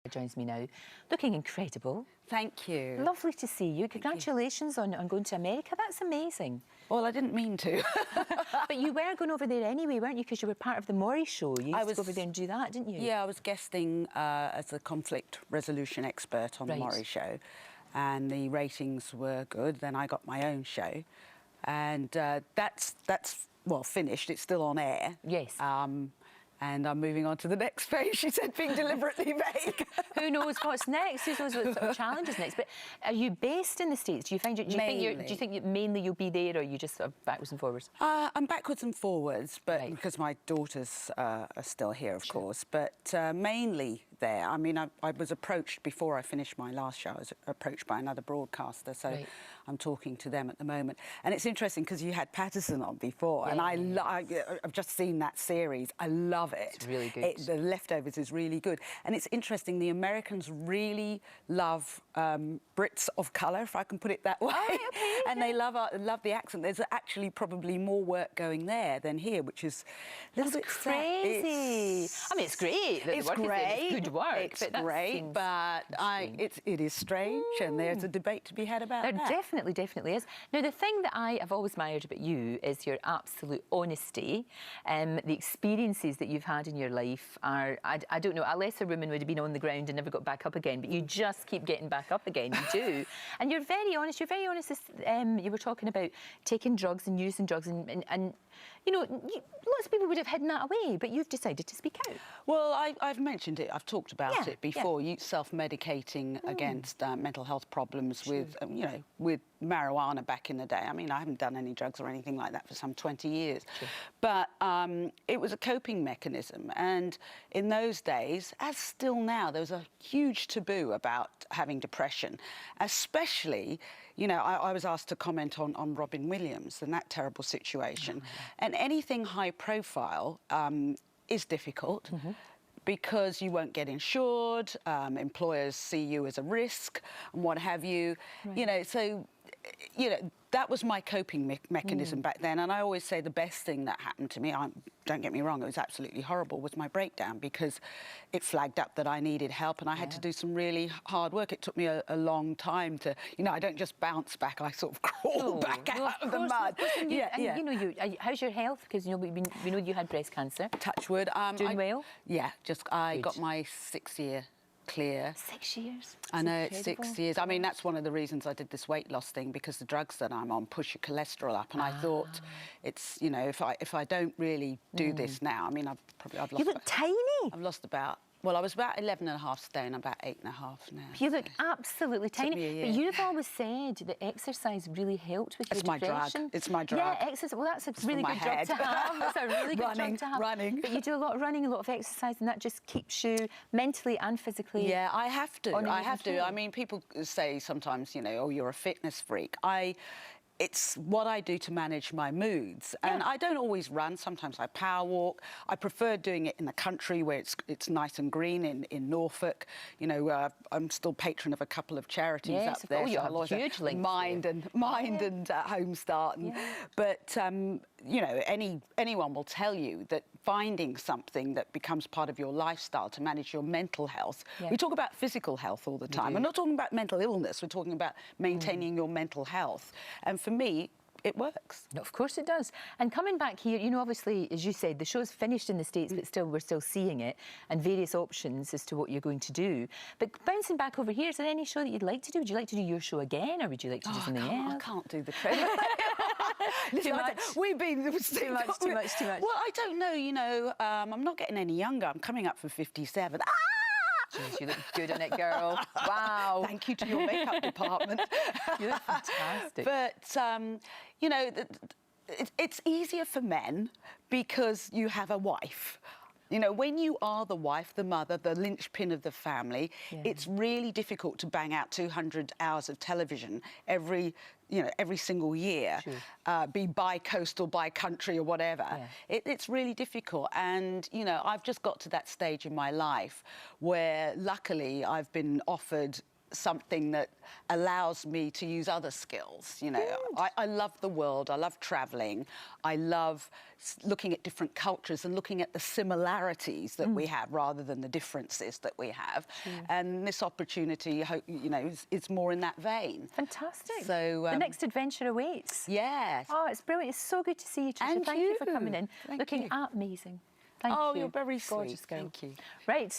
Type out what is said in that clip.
Joins me now, looking incredible. Thank you. Lovely to see you. Congratulations on going to America. That's amazing. Well, I didn't mean to. But you were going over there anyway, weren't you? Because you were part of the Maury show. You used to go over there and do that, didn't you? Yeah, I was guesting as a conflict resolution expert on the Maury show, and the ratings were good. Then I got my own show, and that's well finished. It's still on air. Yes. And I'm moving on to the next phase, she said, being deliberately vague. Who knows what's next? Who knows what sort of challenge is next? But are you based in the States? Do you think mainly you'll be there, or are you just sort of backwards and forwards? I'm backwards and forwards, but because my daughters are still here, of course. But mainly there. I mean, I was approached before I finished my last show. I was approached by another broadcaster, so I'm talking to them at the moment. And it's interesting because you had Patterson on before, and I've just seen that series. I love it. It's really good. The Leftovers is really good. And it's interesting, the Americans really love Brits of colour, if I can put it that way. Oh, okay, and they love the accent. There's actually probably more work going there than here, which is a little bit crazy. I mean, it's great. It's great. It's good work. It's great, but it is strange, and there's a debate to be had about that. There definitely is. Now, the thing that I have always admired about you is your absolute honesty. The experiences that you've had in your life are, I don't know, a lesser woman would have been on the ground and never got back up again, but you just keep getting back up again. You do. And you're very honest. You're very honest. You were talking about taking drugs and using drugs, and you know, lots of people would have hidden that away, but you've decided to speak out. Well, I've mentioned it. I've talked about it before. You self-medicating against mental health problems with, you know, with marijuana back in the day. I mean, I haven't done any drugs or anything like that for some 20 years. But it was a coping mechanism. And in those days, as still now, there was a huge taboo about having depression, especially, you know, I was asked to comment on Robin Williams and that terrible situation. And anything high profile is difficult. Because you won't get insured, employers see you as a risk, and what have you. You know, so, you know, that was my coping mechanism back then. And I always say the best thing that happened to me, don't get me wrong, it was absolutely horrible, was my breakdown, because it flagged up that I needed help, and I had to do some really hard work. It took me a long time to, you know, I don't just bounce back, I sort of crawl back out of the mud. You know, how's your health? Because, you know, we know you had breast cancer. Touch wood. Doing well? Yeah, I got my 6-year clear. 6 years? I know, it's 6 years. I mean, that's one of the reasons I did this weight loss thing, because the drugs that I'm on push your cholesterol up, and I thought, it's, you know, if I don't really do this now, I mean, I've lost... You look tiny! I've lost about... Well, I was about 11.5 stone, I'm about 8.5 now. You look absolutely tiny. But you've always said that exercise really helped with your depression. It's my drug. Yeah, exercise. Well, that's a really good job to have. That's a really good job to have. Running. But you do a lot of running, a lot of exercise, and that just keeps you mentally and physically. Yeah, I have to. I have to. I mean, people say sometimes, you know, oh, you're a fitness freak. It's what I do to manage my moods. And I don't always run. Sometimes I power walk. I prefer doing it in the country where it's nice and green in Norfolk. You know, I'm still patron of a couple of charities up there. Oh, you have huge links. Mind and Home Start. But, you know, anyone will tell you that finding something that becomes part of your lifestyle to manage your mental health. We talk about physical health all the time. We're not talking about mental illness. We're talking about maintaining your mental health. And for me, it works. No, of course it does. And coming back here, you know, obviously, as you said, the show's finished in the States, but we're still seeing it, and various options as to what you're going to do. But bouncing back over here, is there any show that you'd like to do? Would you like to do your show again, or would you like to do something else? I can't do the trailer. Too much. We've been too much. Well, I don't know, you know, I'm not getting any younger. I'm coming up for 57. Jeez, you look good in it, girl. Wow. Thank you to your makeup department. You look fantastic. But, you know, it's easier for men because you have a wife. You know, when you are the wife, the mother, the linchpin of the family, it's really difficult to bang out 200 hours of television every single year, be bi-coastal, bi-country or whatever. It's really difficult. And, you know, I've just got to that stage in my life where, luckily, I've been offered something that allows me to use other skills. You know, I love the world. I love travelling. I love looking at different cultures and looking at the similarities that we have rather than the differences that we have. And this opportunity, you know, is more in that vein. Fantastic. So the next adventure awaits. Yes. Oh, it's brilliant. It's so good to see you, Trisha. And Thank you for coming in. Thank Looking you. amazing. Thank you. Oh, you're very sweet. Gorgeous girl. Thank you. Right.